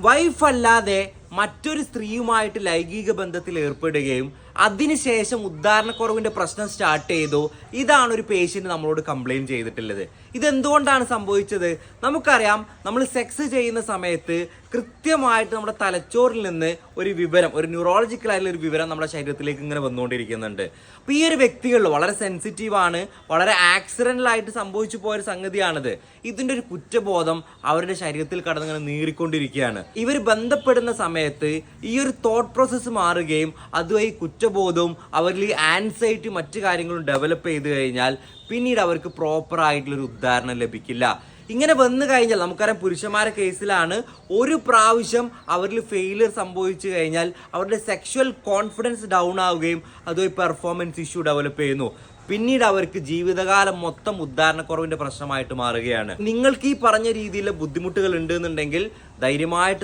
Wife അല്ലാതെ മറ്റൊരു സ്ത്രീയുമായിട്ട് ലൈംഗിക ബന്ധത്തിൽ ഏർപ്പെടുകയും അതിനുശേഷം ഉദ്ധാരണക്കുറവിന്റെ പ്രശ്നം സ്റ്റാർട്ട് ചെയ്തു. ഇതാണ് ഒരു പേഷ്യന്റ് നമ്മളോട് കംപ്ലൈന്റ് ചെയ്തിട്ടുള്ളത്. ഇതെന്തുകൊണ്ടാണ് സംഭവിച്ചത്? നമുക്കറിയാം, നമ്മൾ സെക്സ് ചെയ്യുന്ന സമയത്ത് കൃത്യമായിട്ട് നമ്മുടെ തലച്ചോറിൽ നിന്ന് ഒരു വിവരം, ഒരു ന്യൂറോളജിക്കൽ ആയിട്ടുള്ള ഒരു വിവരം നമ്മുടെ ശരീരത്തിലേക്ക് ഇങ്ങനെ വന്നുകൊണ്ടിരിക്കുന്നുണ്ട്. അപ്പോൾ ഈ ഒരു വ്യക്തികളിൽ വളരെ സെൻസിറ്റീവാണ്, വളരെ ആക്സിഡന്റലായിട്ട് സംഭവിച്ചു പോയൊരു സംഗതിയാണിത്. ഇതിന്റെ ഒരു കുറ്റബോധം അവരുടെ ശരീരത്തിൽ കടന്നിങ്ങനെ നീറിക്കൊണ്ടിരിക്കുകയാണ്. ഇവർ ബന്ധപ്പെടുന്ന സമയത്ത് ഈ ഒരു തോട്ട് പ്രോസസ്സ് മാറുകയും അതുമായി കുറ്റബോധവും അവരിൽ ആൻസൈറ്റി മറ്റു കാര്യങ്ങളും ഡെവലപ്പ് ചെയ്ത് കഴിഞ്ഞാൽ പിന്നീട് അവർക്ക് പ്രോപ്പർ ആയിട്ടുള്ളൊരു ഉദാഹരണം ലഭിക്കില്ല. ഇങ്ങനെ വന്നു കഴിഞ്ഞാൽ നമുക്കറിയാം, പുരുഷന്മാരുടെ കേസിലാണ് ഒരു പ്രാവശ്യം അവരിൽ ഫെയിലിയർ സംഭവിച്ചു കഴിഞ്ഞാൽ അവരുടെ സെക്ഷുവൽ കോൺഫിഡൻസ് ഡൗൺ ആവുകയും അതുമായി പെർഫോമൻസ് ഇഷ്യൂ ഡെവലപ്പ് ചെയ്യുന്നു. പിന്നീട് അവർക്ക് ജീവിതകാലം മൊത്തം ഉദ്ധാരണക്കുറവിന്റെ പ്രശ്നമായിട്ട് മാറുകയാണ്. നിങ്ങൾക്ക് ഈ പറഞ്ഞ രീതിയിലുള്ള ബുദ്ധിമുട്ടുകൾ ഉണ്ടെന്നുണ്ടെങ്കിൽ ധൈര്യമായിട്ട്